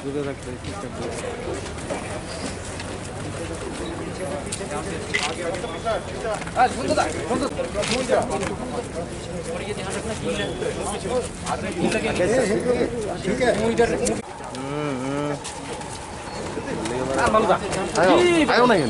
দূরে রাখতে চেষ্টা করি। आयो ना ये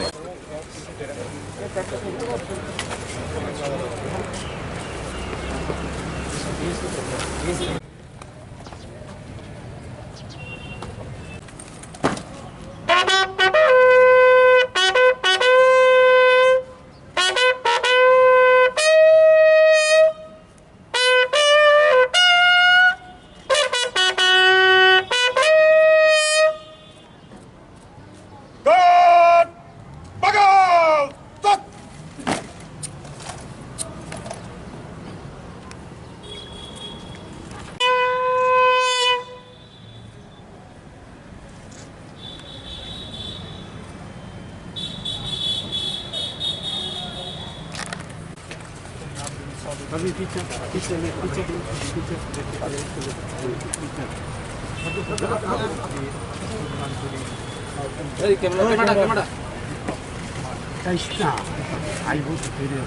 अभी पीछे पीछे पीछे पीछे कैमरा कैमरा कैसा आई वो तेरे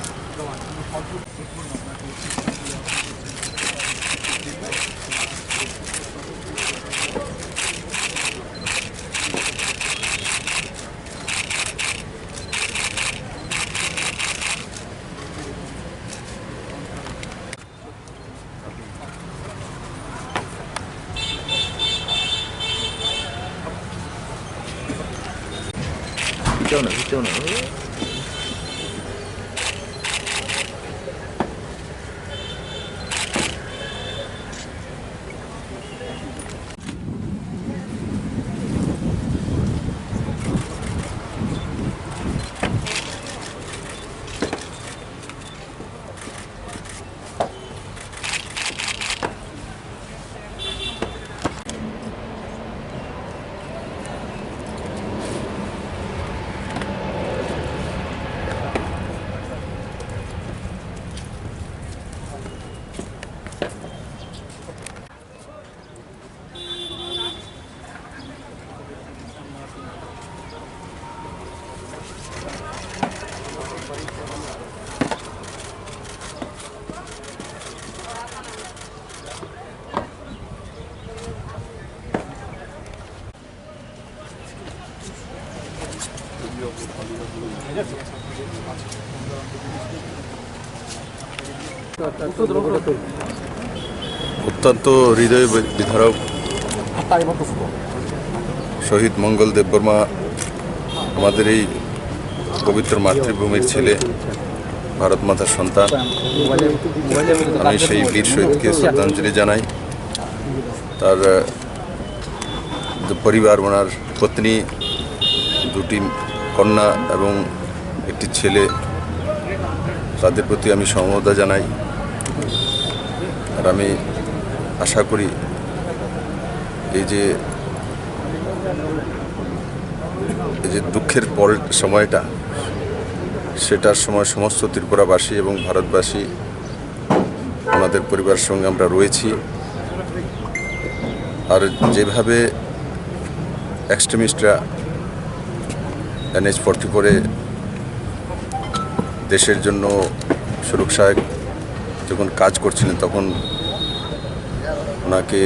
비켜나 অত্যন্ত হৃদয় বিধারক শহীদ মঙ্গল দেববর্মা আমাদের এই পবিত্র মাতৃভূমির ছেলে, ভারত মাতার সন্তান। আমি সেই বীর শহীদকে শ্রদ্ধাঞ্জলি জানাই। তার পরিবার, ওনার পত্নী, দুটি কন্যা এবং একটি ছেলে, তাদের প্রতি আমি সমবেদনা জানাই। আর আমি আশা করি এই যে দুঃখের সময়টা, সেটার সময় সমস্ত ত্রিপুরাবাসী এবং ভারতবাসী আমাদের পরিবারের সঙ্গে আমরা রয়েছি। আর যেভাবে এক্সট্রিমিস্টরা NH-44-এ দেশের জন্য সুরক্ষায় যখন কাজ করছিলেন, তখন ওনাকে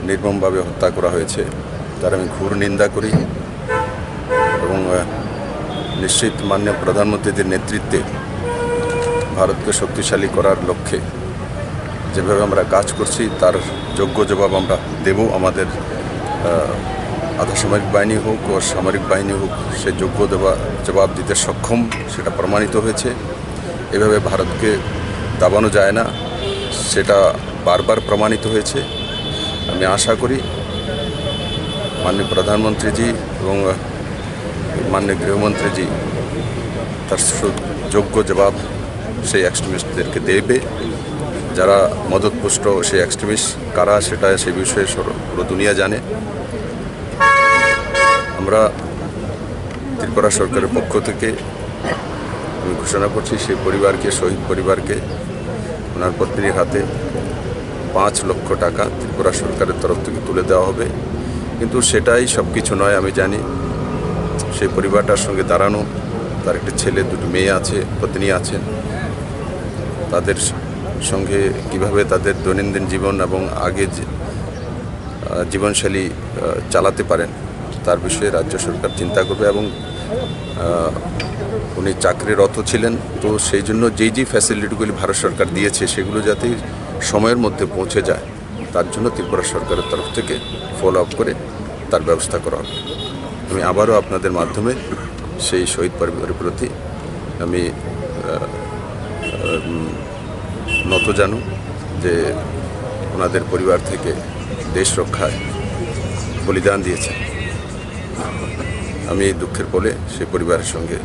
নির্মমভাবে হত্যা করা হয়েছে। তার আমি ঘোর নিন্দা করি এবং নিশ্চিত মাননীয় প্রধানমন্ত্রীদের নেতৃত্বে ভারতকে শক্তিশালী করার লক্ষ্যে যেভাবে আমরা কাজ করছি, তার যোগ্য জবাব আমরা দেব। আমাদের আধা সামরিক বাহিনী হোক ও সামরিক বাহিনী হোক, সে যোগ্য জবাব দিতে সক্ষম, সেটা প্রমাণিত হয়েছে। এভাবে ভারতকে দাবানো যায় না, সেটা বারবার প্রমাণিত হয়েছে। আমি আশা করি মাননীয় প্রধানমন্ত্রীজি এবং মাননীয় গৃহমন্ত্রীজি তার যোগ্য জবাব সেই এক্সট্রিমিস্টদেরকে দেবে। যারা মদতপুষ্ট সেই এক্সট্রিমিস্ট কারা, সেটা সেই বিষয়ে পুরো দুনিয়া জানে। আমরা ত্রিপুরা সরকারের পক্ষ থেকে আমি ঘোষণা করছি সেই পরিবারকে, শহীদ পরিবারকে ওনার পত্নীর হাতে 5 লক্ষ টাকা ত্রিপুরা সরকারের তরফ থেকে তুলে দেওয়া হবে। কিন্তু সেটাই সব কিছু নয়। আমি জানি সেই পরিবারটার সঙ্গে দাঁড়ানো, তার একটা ছেলে, 2 মেয়ে আছে, পত্নী আছেন, তাদের সঙ্গে কিভাবে তাদের দৈনন্দিন জীবন এবং আগে জীবনশৈলী চালাতে পারেন তার বিষয়ে রাজ্য সরকার চিন্তা করবে। এবং উনি চাকরিরত ছিলেন, তো সেই জন্য যেই ফ্যাসিলিটিগুলি ভারত সরকার দিয়েছে সেগুলো যাতে সময়ের মধ্যে পৌঁছে যায় তার জন্য ত্রিপুরা সরকারের তরফ থেকে ফলো আপ করে তার ব্যবস্থা করা হবে। আমি আবারও আপনাদের মাধ্যমে সেই শহীদ পরিবারের প্রতি আমি নত জানু যে ওনাদের পরিবার থেকে দেশ রক্ষায় বলিদান দিয়েছে। আমি দুঃখের বলে সেই পরিবারের সঙ্গে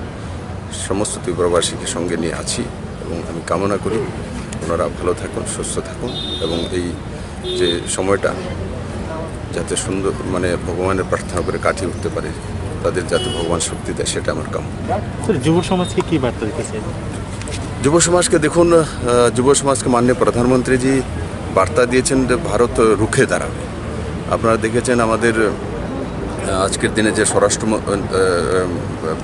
সমস্ত ত্রিপুরাবাসীকে সঙ্গে নিয়ে আছি এবং আমি কামনা করি ওনারা ভালো থাকুন, সুস্থ থাকুন এবং এই যে সময়টা যাতে সুন্দর ভগবানের প্রার্থনা করে কাটিয়ে উঠতে পারে, তাদের যাতে ভগবান শক্তি দেয়, সেটা আমার কামনা। যুব সমাজকে কী বার্তা দিতে চাই? যুব সমাজকে দেখুন, যুব সমাজকে মাননীয় প্রধানমন্ত্রীজি বার্তা দিয়েছেন যে ভারত রুখে দাঁড়াবে। আপনারা দেখেছেন আমাদের আজকের দিনে যে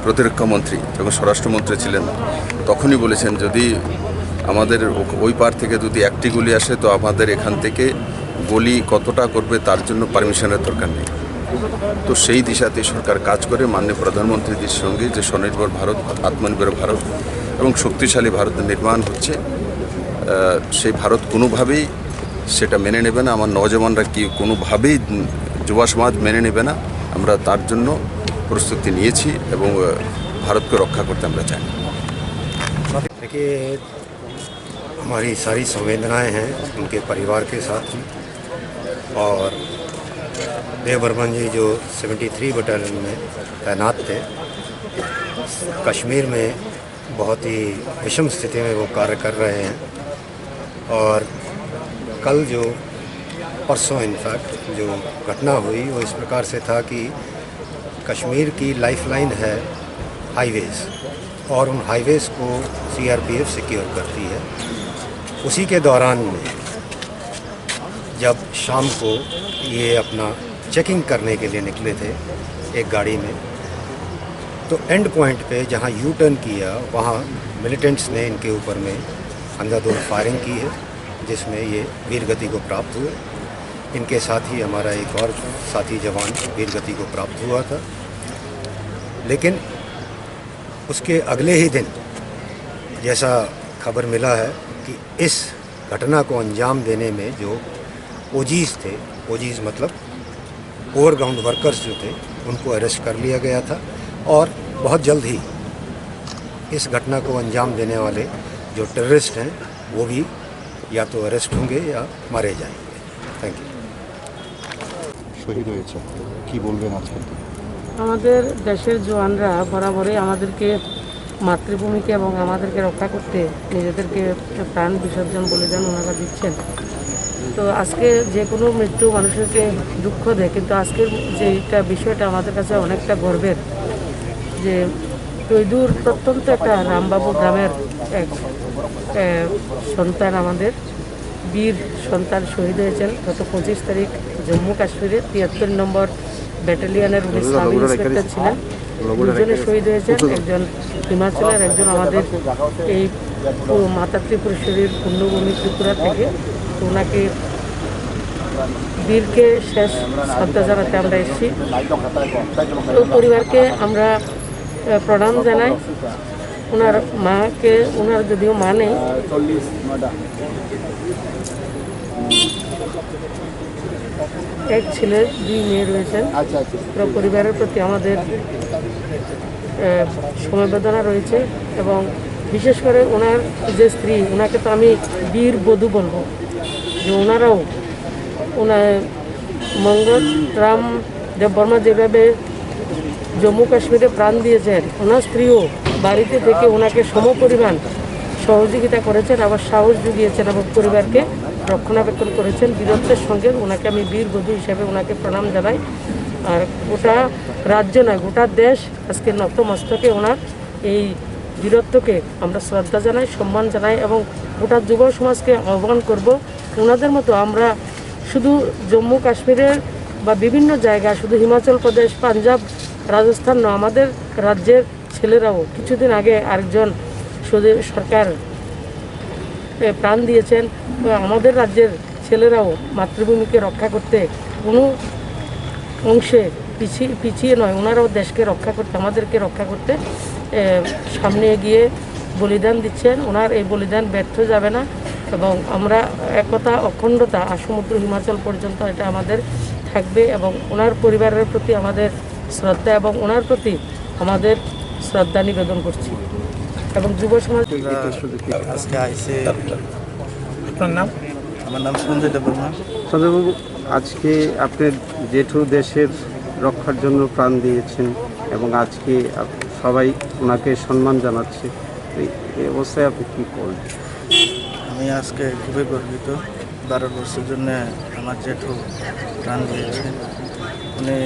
প্রতিরক্ষা মন্ত্রী যখন স্বরাষ্ট্রমন্ত্রী ছিলেন তখনই বলেছেন যদি আমাদের ওই পার থেকে যদি একটি গুলি আসে তো আমাদের এখান থেকে গুলি কতটা করবে তার জন্য পারমিশনের দরকার নেই। তো সেই দিশাতে সরকার কাজ করে মাননীয় প্রধানমন্ত্রীদের সঙ্গে যে স্বনির্ভর ভারত, আত্মনির্ভর ভারত এবং শক্তিশালী ভারত নির্মাণ হচ্ছে, সেই ভারত কোনোভাবেই সেটা মেনে নেবে না। আমার নওজওয়ানরা কোনোভাবেই যুব সমাজ মেনে নেবে না। আমরা তার জন্য প্রস্তুতি নিয়েছি এবং ভারতকে রক্ষা করতে আমরা চাই। देखिए, हमारी सारी संवेदनाएं हैं उनके परिवार के साथ ही। और देव बर्मन जी जो 73 बटालियन में तैनात थे, कश्मीर में बहुत ही विषम स्थिति में वो कार्य कर रहे हैं। और कल जो परसों इनफैक्ट जो घटना हुई वो इस प्रकार से था कि कश्मीर की लाइफलाइन है हाईवेज़, और उन हाईवेज़ को सीआरपीएफ सिक्योर करती है। उसी के दौरान में जब शाम को ये अपना चेकिंग करने के लिए निकले थे एक गाड़ी में, तो एंड पॉइंट पे जहाँ यू टर्न किया वहाँ मिलिटेंट्स ने इनके ऊपर में अंधाधुंध फायरिंग की है, जिसमें ये वीरगति को प्राप्त हुए। इनके साथ ही हमारा एक और साथी जवान वीरगति को प्राप्त हुआ था। लेकिन उसके अगले ही दिन जैसा खबर मिला है कि इस घटना को अंजाम देने में जो ओजीज थे, ओजीज मतलब ओवरग्राउंड वर्कर्स जो थे, उनको अरेस्ट कर लिया गया था। और बहुत जल्द ही इस घटना को अंजाम देने वाले जो टेररिस्ट हैं वो भी या तो अरेस्ट होंगे या मारे जाएंगे। Thank you. শহীদ হয়েছে, কি বলবেন আজকে? আমাদের দেশের জওয়ানরা বরাবরই আমাদেরকে মাতৃভূমিকে এবং আমাদেরকে রক্ষা করতে নিজেদেরকে প্রাণ বিসর্জন বলিদান ওনারা দিচ্ছেন। তো আজকে যে কোনো মৃত্যু মানুষকে দুঃখ দেয়, কিন্তু আজকের যেটা বিষয়টা আমাদের কাছে অনেকটা গর্বের যে তৈদুর প্রত্যন্ত একটা রামবাবু গ্রামের এক সন্তান, আমাদের বীর সন্তান শহীদ হয়েছেন গত 25 তারিখ জম্মু কাশ্মীরে 73 নম্বর ব্যাটালিয়নের উনি সাব ইন্সপেক্টর ছিলেন। দুজনে শহীদ হয়েছেন, একজন হিমাচলের, একজন আমাদের এই মাতা ত্রিপুরেশ্বরীর পূর্ণভূমি ত্রিপুরা থেকে। তো ওনাকে বীরকে শেষ শ্রদ্ধা জানাতে আমরা এসেছি। তো পরিবারকে আমরা প্রণাম জানাই। ওনার মাকে, ওনার যদিও মা নেই, এক ছেলে 2 মেয়ে রয়েছেন। পরিবারের প্রতি আমাদের সমবেদনা রয়েছে এবং বিশেষ করে ওনার যে স্ত্রী, ওনাকে তো আমি বীর বধূ বলবো, যে ওনারাও মঙ্গল রাম দেব বর্মা যেভাবে জম্মু কাশ্মীরে প্রাণ দিয়েছেন, ওনার স্ত্রীও বাড়িতে থেকে ওনাকে সমপরিমাণ সহযোগিতা করেছেন, আবার সাহস জুগিয়েছেন এবং পরিবারকে রক্ষণাবেক্ষণ করেছেন। বীরত্বের সঙ্গে ওনাকে আমি বীর বধূ হিসাবে ওনাকে প্রণাম জানাই। আর গোটা রাজ্য নয়, গোটা দেশ আজকে নতমস্তকে ওনার এই বীরত্বকে আমরা শ্রদ্ধা জানাই, সম্মান জানাই এবং গোটা যুব সমাজকে আহ্বান করব ওনাদের মতো আমরা শুধু জম্মু কাশ্মীরের বা বিভিন্ন জায়গায়, শুধু হিমাচল প্রদেশ, পাঞ্জাব, রাজস্থান নয়, আমাদের রাজ্যের ছেলেরাও কিছুদিন আগে আরেকজন সরকার প্রাণ দিয়েছেন। তো আমাদের রাজ্যের ছেলেরাও মাতৃভূমিকে রক্ষা করতে কোনো অংশে পিছিয়ে নয়, ওনারাও দেশকে রক্ষা করতে, আমাদেরকে রক্ষা করতে সামনে এগিয়ে বলিদান দিচ্ছেন। ওনার এই বলিদান ব্যর্থ যাবে না এবং আমরা একতা, অখণ্ডতা সমুদ্র হিমাচল পর্যন্ত এটা আমাদের থাকবে এবং ওনার পরিবারের প্রতি আমাদের শ্রদ্ধা এবং ওনার প্রতি আমাদের শ্রদ্ধা নিবেদন করছি এবং যুব সমাজ। আজকে আইসে। আপনার নাম? আমার নাম সঞ্জয় দেববর্মা। সঞ্জয়বাবু, আজকে আপনার জেঠু দেশের রক্ষার জন্য প্রাণ দিয়েছেন এবং আজকে সবাই ওনাকে সম্মান জানাচ্ছে, এই অবস্থায় আপনি কী করবেন? আমি আজকে খুবই গর্বিত। 12 বছরের জন্য আমার জেঠু প্রাণ দিয়েছেন। উনি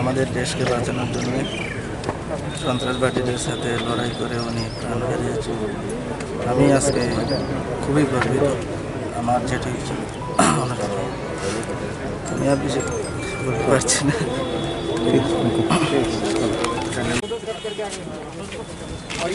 আমাদের দেশকে বাঁচানোর জন্য সন্ত্রাসবাদীদের সাথে লড়াই করে উনি প্রাণ হারিয়েছেন। আমি আজকে খুবই গর্বিত আমার জেঠু হিসেবে। আমি আর বেশি বলতে পারছি না। और